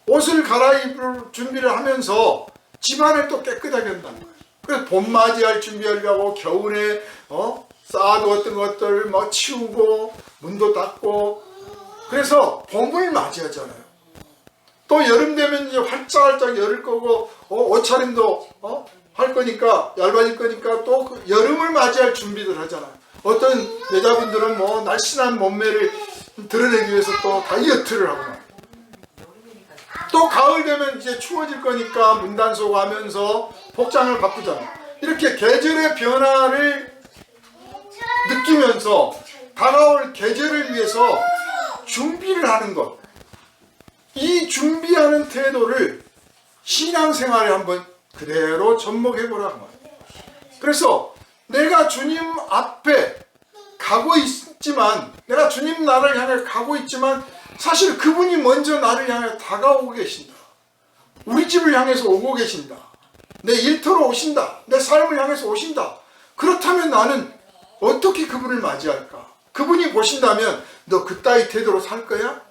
옷을 갈아입을 준비를 하면서 집안을 또 깨끗하게 한다는 거예요. 그래서 봄 맞이할 준비하려고 겨울에 쌓아두었던 것들 치우고 문도 닫고 그래서 봄을 맞이하잖아요. 또 여름 되면 이제 활짝활짝 열을 거고 옷차림도 할 거니까 얇아질 거니까 또 그 여름을 맞이할 준비들 하잖아요. 어떤 여자분들은 날씬한 몸매를 드러내기 위해서 또 다이어트를 하고 또 가을 되면 이제 추워질 거니까 문단속 하면서 복장을 바꾸잖아요. 이렇게 계절의 변화를 느끼면서 다가올 계절을 위해서 준비를 하는 것. 이 준비하는 태도를 신앙생활에 한번 그대로 접목해보라고 말이에요. 그래서 내가 주님 앞에 가고 있지만 내가 주님 나를 향해 가고 있지만 사실 그분이 먼저 나를 향해 다가오고 계신다. 우리 집을 향해서 오고 계신다. 내 일터로 오신다. 내 삶을 향해서 오신다. 그렇다면 나는 어떻게 그분을 맞이할까? 그분이 보신다면 너 그따위 태도로 살 거야?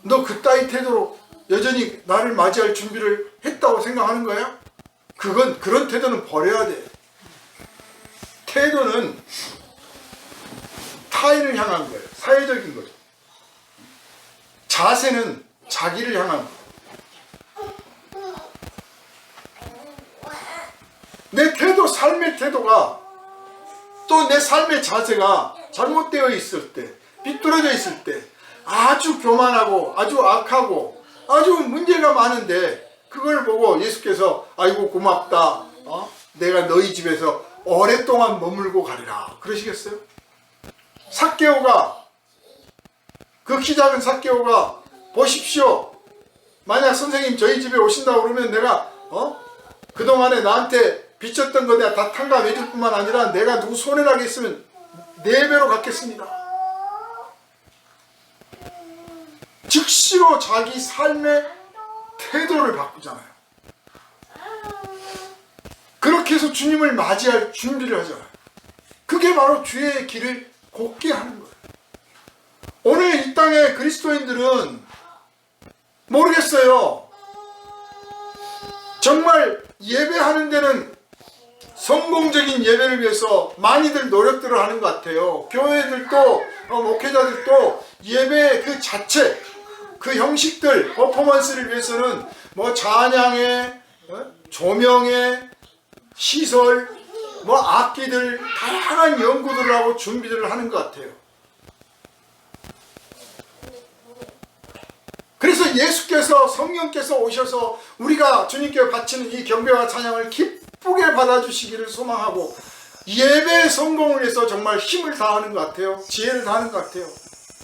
너 그따위 태도로 여전히 나를 맞이할 준비를 했다고 생각하는 거야? 그런 태도는 버려야 돼. 태도는 타인을 향한 거예요. 사회적인 거죠. 자세는 자기를 향한 거예요. 내 태도, 삶의 태도가 또 내 삶의 자세가 잘못되어 있을 때, 삐뚤어져 있을 때 아주 교만하고 아주 악하고 아주 문제가 많은데 그걸 보고 예수께서 아이고 고맙다. 내가 너희 집에서 오랫동안 머물고 가리라. 그러시겠어요? 삭개오가 그 키 작은 삭개오가 보십시오. 만약 선생님 저희 집에 오신다고 그러면 내가 그동안에 나한테 비쳤던 거 내가 다 탕감해 줄 뿐만 아니라 내가 누구 손해나게 있으면 4배로 갚겠습니다. 즉시로 자기 삶의 태도를 바꾸잖아요. 그렇게 해서 주님을 맞이할 준비를 하잖아요. 그게 바로 주의 길을 곱게 하는 거예요. 오늘 이 땅의 그리스도인들은 모르겠어요. 정말 예배하는 데는 성공적인 예배를 위해서 많이들 노력들을 하는 것 같아요. 교회들도 목회자들도 예배 그 자체 그 형식들 퍼포먼스를 위해서는 뭐 찬양에 조명에 시설 뭐 악기들 다양한 연구들을 하고 준비들을 하는 것 같아요. 그래서 예수께서 성령께서 오셔서 우리가 주님께 바치는 이 경배와 찬양을 기쁘게 받아주시기를 소망하고 예배의 성공을 위해서 정말 힘을 다하는 것 같아요. 지혜를 다하는 것 같아요.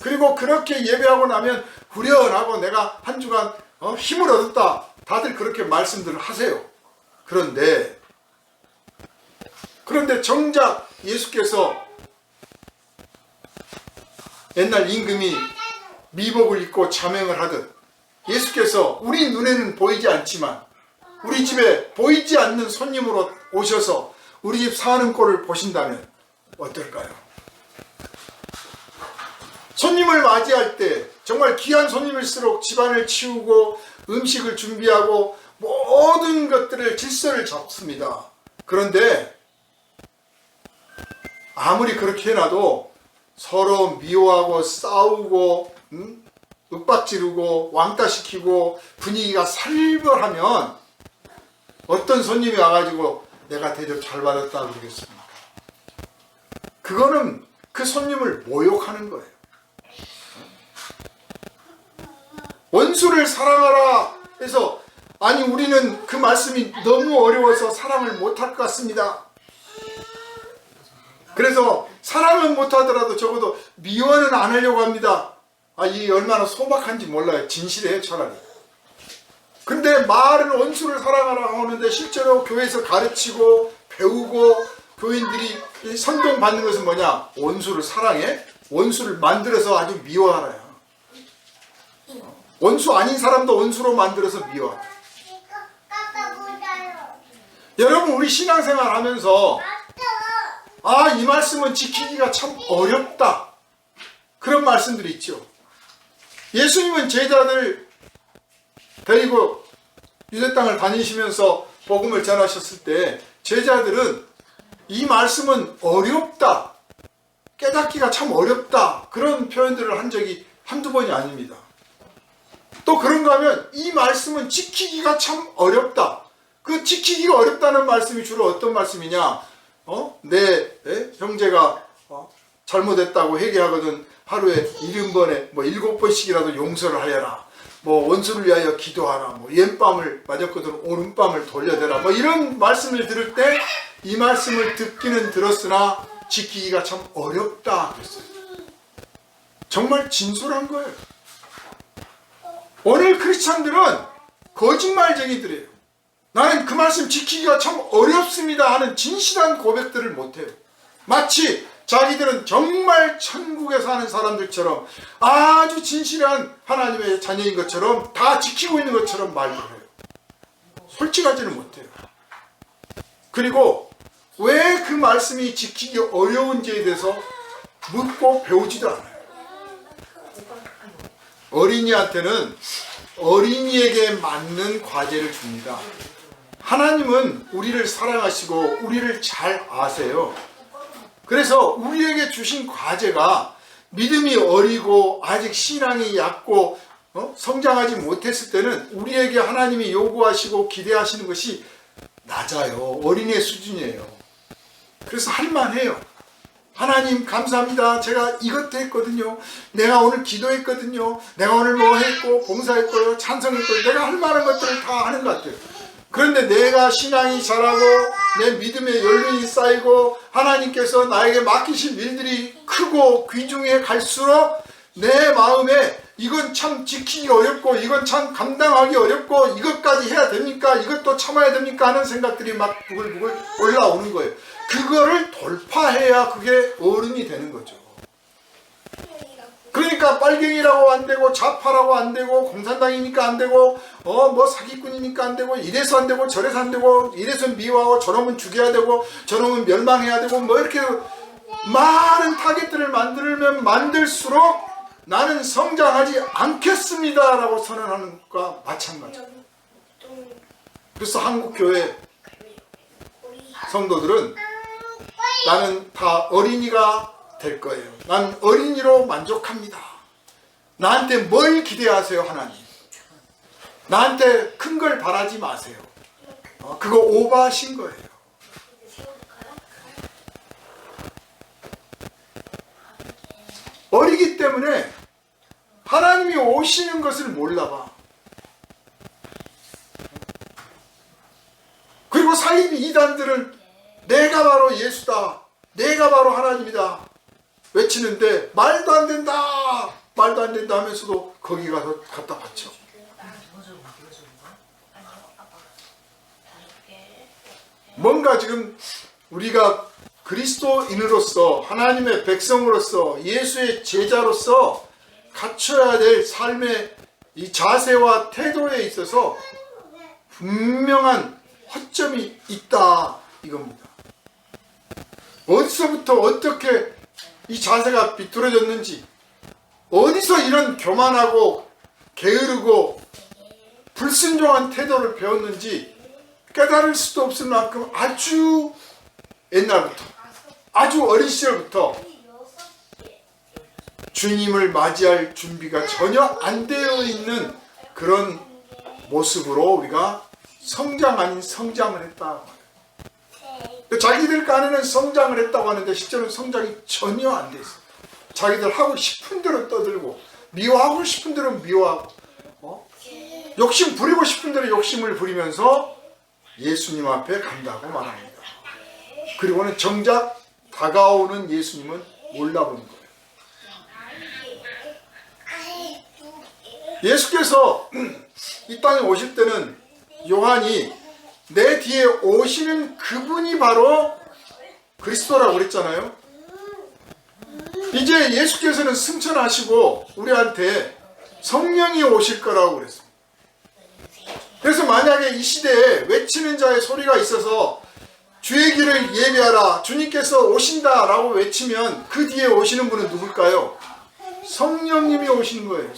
그리고 그렇게 예배하고 나면 후련하고 내가 한 주간 힘을 얻었다. 다들 그렇게 말씀들을 하세요. 그런데 정작 예수께서 옛날 임금이 미복을 입고 자명을 하듯 예수께서 우리 눈에는 보이지 않지만 우리 집에 보이지 않는 손님으로 오셔서 우리 집 사는 꼴을 보신다면 어떨까요? 손님을 맞이할 때 정말 귀한 손님일수록 집안을 치우고 음식을 준비하고 모든 것들을 질서를 잡습니다. 그런데 아무리 그렇게 해놔도 서로 미워하고 싸우고 윽박지르고 왕따시키고 분위기가 살벌하면 어떤 손님이 와가지고 내가 대접 잘 받았다 그러겠습니까? 그거는 그 손님을 모욕하는 거예요. 원수를 사랑하라 해서 아니 우리는 그 말씀이 너무 어려워서 사랑을 못할 것 같습니다. 그래서 사랑은 못하더라도 적어도 미워는 안 하려고 합니다. 이 얼마나 소박한지 몰라요. 진실해요 차라리. 근데 말은 원수를 사랑하라 하는데 실제로 교회에서 가르치고 배우고 교인들이 선동 받는 것은 뭐냐? 원수를 사랑해? 원수를 만들어서 아주 미워하라요. 원수 아닌 사람도 원수로 만들어서 미워하라. 여러분 우리 신앙생활 하면서 이 말씀은 지키기가 참 어렵다. 그런 말씀들이 있죠. 예수님은 제자들 데리고 유대 땅을 다니시면서 복음을 전하셨을 때 제자들은 이 말씀은 어렵다. 깨닫기가 참 어렵다. 그런 표현들을 한 적이 한두 번이 아닙니다. 또 그런가 하면 이 말씀은 지키기가 참 어렵다. 그 지키기가 어렵다는 말씀이 주로 어떤 말씀이냐? 내 형제가 잘못했다고 회개하거든 하루에 70번에 7번씩이라도 용서를 하여라. 원수를 위하여 기도하라. 왼밤을 맞았거든 오른밤을 돌려대라. 이런 말씀을 들을 때 이 말씀을 듣기는 들었으나 지키기가 참 어렵다 그랬어요. 정말 진솔한 거예요. 오늘 크리스찬들은 거짓말쟁이들이에요. 나는 그 말씀 지키기가 참 어렵습니다 하는 진실한 고백들을 못해요. 마치 자기들은 정말 천국에 사는 사람들처럼 아주 진실한 하나님의 자녀인 것처럼 다 지키고 있는 것처럼 말을 해요. 솔직하지는 못해요. 그리고 왜 그 말씀이 지키기 어려운지에 대해서 묻고 배우지도 않아요. 어린이한테는 어린이에게 맞는 과제를 줍니다. 하나님은 우리를 사랑하시고 우리를 잘 아세요. 그래서 우리에게 주신 과제가 믿음이 어리고 아직 신앙이 얕고 성장하지 못했을 때는 우리에게 하나님이 요구하시고 기대하시는 것이 낮아요. 어린이의 수준이에요. 그래서 할만해요. 하나님 감사합니다. 제가 이것도 했거든요. 내가 오늘 기도했거든요. 내가 오늘 뭐 했고 봉사했고요. 찬성했고요. 내가 할 만한 것들을 다 하는 것 같아요. 그런데 내가 신앙이 자라고 내 믿음의 연륜이 쌓이고 하나님께서 나에게 맡기신 일들이 크고 귀중해 갈수록 내 마음에 이건 참 지키기 어렵고 이건 참 감당하기 어렵고 이것까지 해야 됩니까? 이것도 참아야 됩니까? 하는 생각들이 막 부글부글 올라오는 거예요. 그거를 돌파해야 그게 어른이 되는 거죠. 그러니까 빨갱이라고 안 되고 좌파라고 안 되고 공산당이니까 안 되고 사기꾼이니까 안 되고 이래서 안 되고 저래서 안 되고 이래서 미워하고 저놈은 죽여야 되고 저놈은 멸망해야 되고 이렇게 많은 타겟들을 만들면 만들수록 나는 성장하지 않겠습니다 라고 선언하는 것과 마찬가지예요. 그래서 한국교회 성도들은 나는 다 어린이가 될 거예요. 난 어린이로 만족합니다. 나한테 뭘 기대하세요, 하나님? 나한테 큰 걸 바라지 마세요. 그거 오버하신 거예요. 어리기 때문에 하나님이 오시는 것을 몰라봐. 그리고 사이비 이단들은 내가 바로 예수다, 내가 바로 하나님이다 외치는데 말도 안 된다, 말도 안 된다 하면서도 거기 가서 갖다 바쳐. 뭔가 지금 우리가 그리스도인으로서, 하나님의 백성으로서, 예수의 제자로서 갖춰야 될 삶의 이 자세와 태도에 있어서 분명한 허점이 있다, 이겁니다. 어디서부터 어떻게 이 자세가 비뚤어졌는지, 어디서 이런 교만하고 게으르고 불순종한 태도를 배웠는지 깨달을 수도 없을 만큼 아주 옛날부터, 아주 어린 시절부터 주님을 맞이할 준비가 전혀 안 되어 있는 그런 모습으로 우리가 성장 아닌 성장을 했다. 자기들 깐에는 성장을 했다고 하는데 실제로는 성장이 전혀 안 돼 있어요. 자기들 하고 싶은 대로 떠들고, 미워하고 싶은 대로 미워하고, 욕심 부리고 싶은 대로 욕심을 부리면서 예수님 앞에 간다고 말합니다. 그리고는 정작 다가오는 예수님은 몰라보는 거예요. 예수께서 이 땅에 오실 때는 요한이 내 뒤에 오시는 그분이 바로 그리스도라고 그랬잖아요. 이제 예수께서는 승천하시고 우리한테 성령이 오실 거라고 그랬습니다. 그래서 만약에 이 시대에 외치는 자의 소리가 있어서 주의 길을 예비하라, 주님께서 오신다 라고 외치면 그 뒤에 오시는 분은 누굴까요? 성령님이 오시는 거예요.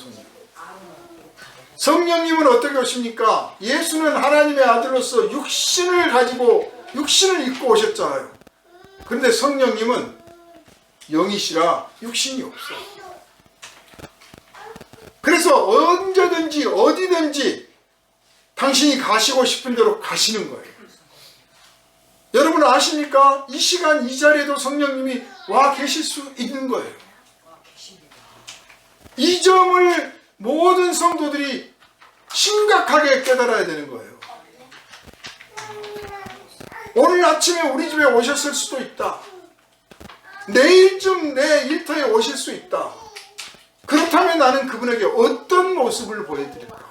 성령님은 어떻게 오십니까? 예수는 하나님의 아들로서 육신을 가지고 육신을 입고 오셨잖아요. 그런데 성령님은 영이시라 육신이 없어. 그래서 언제든지 어디든지 당신이 가시고 싶은 대로 가시는 거예요. 여러분 아십니까? 이 시간 이 자리에도 성령님이 와 계실 수 있는 거예요. 이 점을 모든 성도들이 심각하게 깨달아야 되는 거예요. 오늘 아침에 우리 집에 오셨을 수도 있다. 내일쯤 내 일터에 오실 수 있다. 그렇다면 나는 그분에게 어떤 모습을 보여드릴까?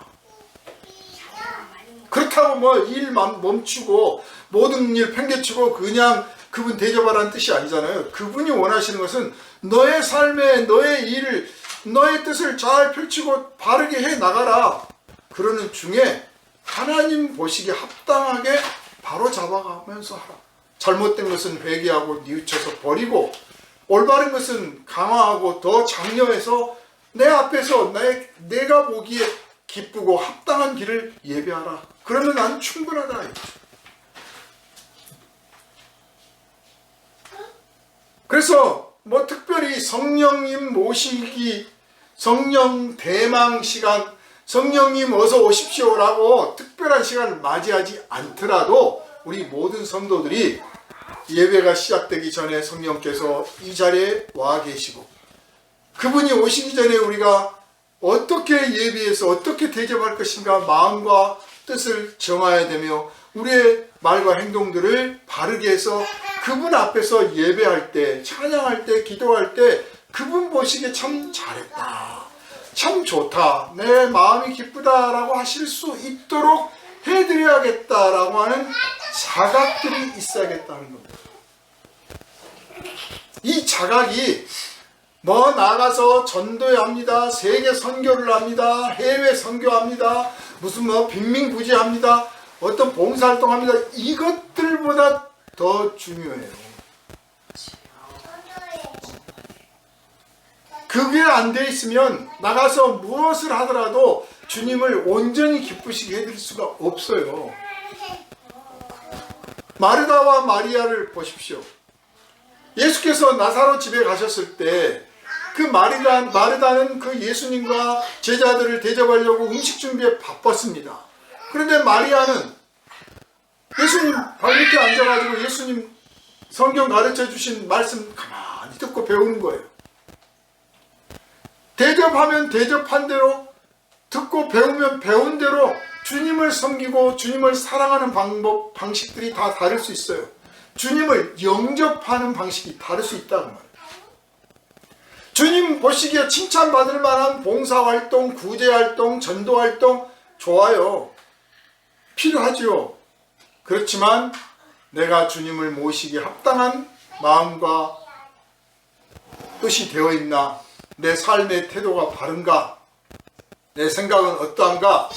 그렇다고 뭐 일 멈추고 모든 일 팽개치고 그냥 그분 대접하라는 뜻이 아니잖아요. 그분이 원하시는 것은 너의 삶에 너의 일을, 너의 뜻을 잘 펼치고 바르게 해 나가라. 그러는 중에 하나님 보시기에 합당하게 바로 잡아가면서 하라. 잘못된 것은 회개하고 뉘우쳐서 버리고, 올바른 것은 강화하고 더 장려해서 내 앞에서 내가 보기에 기쁘고 합당한 길을 예배하라. 그러면 난 충분하다. 그래서 뭐 특별히 성령님 모시기, 성령 대망 시간, 성령님 어서 오십시오라고 특별한 시간을 맞이하지 않더라도 우리 모든 성도들이 예배가 시작되기 전에 성령께서 이 자리에 와 계시고, 그분이 오시기 전에 우리가 어떻게 예배해서 어떻게 대접할 것인가 마음과 뜻을 정해야 되며, 우리의 말과 행동들을 바르게 해서 그분 앞에서 예배할 때, 찬양할 때, 기도할 때 그분 보시기에 참 잘했다, 참 좋다, 내 마음이 기쁘다라고 하실 수 있도록 해드려야겠다라고 하는 자각들이 있어야겠다는 겁니다. 이 자각이 뭐 나가서 전도해야 합니다, 세계 선교를 합니다, 해외 선교합니다, 무슨 뭐 빈민구제합니다, 어떤 봉사활동합니다, 이것들보다 더 중요해요. 그게 안 돼 있으면 나가서 무엇을 하더라도 주님을 온전히 기쁘시게 해드릴 수가 없어요. 마르다와 마리아를 보십시오. 예수께서 나사로 집에 가셨을 때 그 마르다는 그 예수님과 제자들을 대접하려고 음식 준비에 바빴습니다. 그런데 마리아는 예수님 발밑에 앉아가지고 예수님 성경 가르쳐 주신 말씀 가만히 듣고 배우는 거예요. 대접하면 대접한 대로, 듣고 배우면 배운 대로 주님을 섬기고 주님을 사랑하는 방식들이 다 다를 수 있어요. 주님을 영접하는 방식이 다를 수 있다는 말이에요. 주님 보시기에 칭찬받을 만한 봉사활동, 구제활동, 전도활동 좋아요. 필요하죠. 그렇지만 내가 주님을 모시기에 합당한 마음과 뜻이 되어 있나? 내 삶의 태도가 바른가? 내 생각은 어떠한가?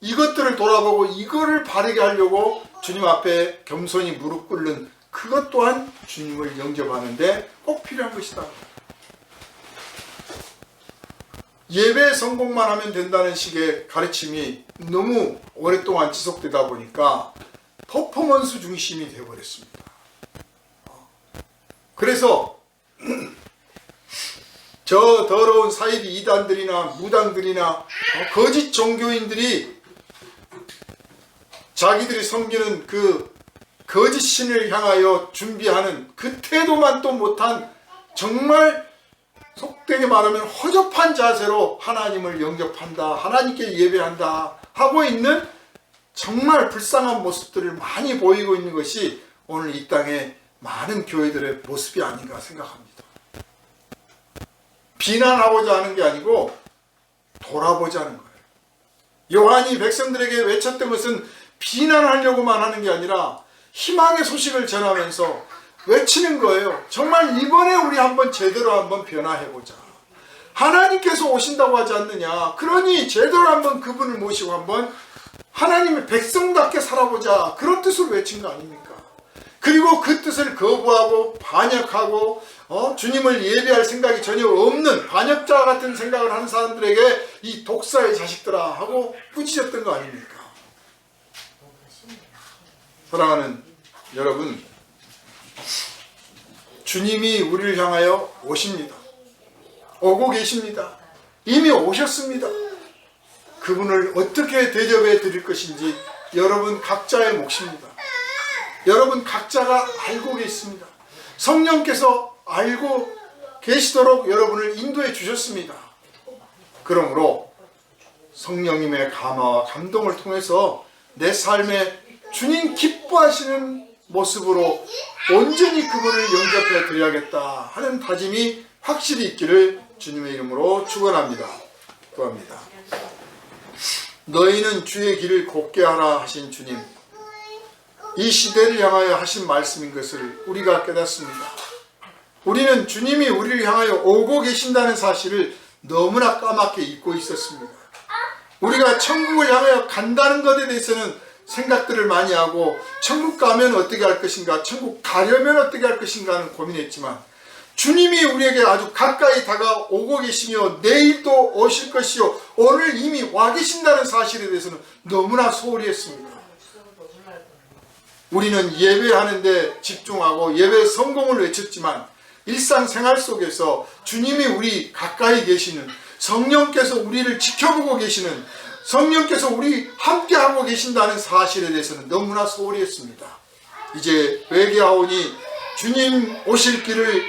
이것들을 돌아보고 이거를 바르게 하려고 주님 앞에 겸손히 무릎 꿇는 그것 또한 주님을 영접하는데 꼭 필요한 것이다. 예배 성공만 하면 된다는 식의 가르침이 너무 오랫동안 지속되다 보니까 퍼포먼스 중심이 되어버렸습니다. 그래서 저 더러운 사이비 이단들이나 무당들이나 거짓 종교인들이 자기들이 섬기는 그 거짓 신을 향하여 준비하는 그 태도만 또 못한, 정말 속되게 말하면 허접한 자세로 하나님을 영접한다, 하나님께 예배한다 하고 있는 정말 불쌍한 모습들을 많이 보이고 있는 것이 오늘 이 땅의 많은 교회들의 모습이 아닌가 생각합니다. 비난하고자 하는 게 아니고 돌아보자는 거예요. 요한이 백성들에게 외쳤던 것은 비난하려고만 하는 게 아니라 희망의 소식을 전하면서 외치는 거예요. 정말 이번에 우리 한번 제대로 한번 변화해보자. 하나님께서 오신다고 하지 않느냐. 그러니 제대로 한번 그분을 모시고 한번 하나님의 백성답게 살아보자. 그런 뜻으로 외친 거 아닙니까? 그리고 그 뜻을 거부하고 반역하고 주님을 예배할 생각이 전혀 없는 반역자 같은 생각을 하는 사람들에게 이 독사의 자식들아 하고 꾸짖었던 거 아닙니까? 사랑하는 여러분, 주님이 우리를 향하여 오십니다. 오고 계십니다. 이미 오셨습니다. 그분을 어떻게 대접해 드릴 것인지 여러분 각자의 몫입니다. 여러분 각자가 알고 계십니다. 성령께서 알고 계시도록 여러분을 인도해 주셨습니다. 그러므로 성령님의 감화와 감동을 통해서 내 삶에 주님 기뻐하시는 모습으로 온전히 그분을 영접해 드려야겠다 하는 다짐이 확실히 있기를 주님의 이름으로 축원합니다. 구합니다. 너희는 주의 길을 곱게 하라 하신 주님, 이 시대를 향하여 하신 말씀인 것을 우리가 깨닫습니다. 우리는 주님이 우리를 향하여 오고 계신다는 사실을 너무나 까맣게 잊고 있었습니다. 우리가 천국을 향하여 간다는 것에 대해서는 생각들을 많이 하고 천국 가면 어떻게 할 것인가, 천국 가려면 어떻게 할 것인가 하는 고민했지만 주님이 우리에게 아주 가까이 다가오고 계시며 내일도 오실 것이요 오늘 이미 와 계신다는 사실에 대해서는 너무나 소홀히 했습니다. 우리는 예배하는 데 집중하고 예배 성공을 외쳤지만 일상생활 속에서 주님이 우리 가까이 계시는, 성령께서 우리를 지켜보고 계시는, 성령께서 우리 함께하고 계신다는 사실에 대해서는 너무나 소홀히 했습니다. 이제 회개하오니 주님 오실 길을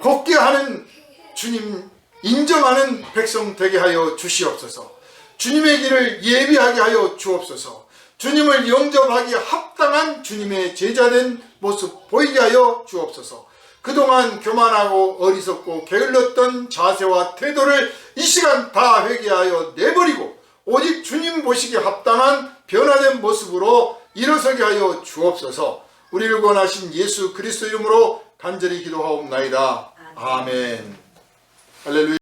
곱게 하는, 주님 인정하는 백성 되게 하여 주시옵소서. 주님의 길을 예비하게 하여 주옵소서. 주님을 영접하기에 합당한 주님의 제자된 모습 보이게 하여 주옵소서. 그동안 교만하고 어리석고 게을렀던 자세와 태도를 이 시간 다 회개하여 내버리고 오직 주님 보시기에 합당한 변화된 모습으로 일어서게 하여 주옵소서. 우리를 구원하신 예수 그리스도 이름으로 간절히 기도하옵나이다. 아멘. 할렐루야.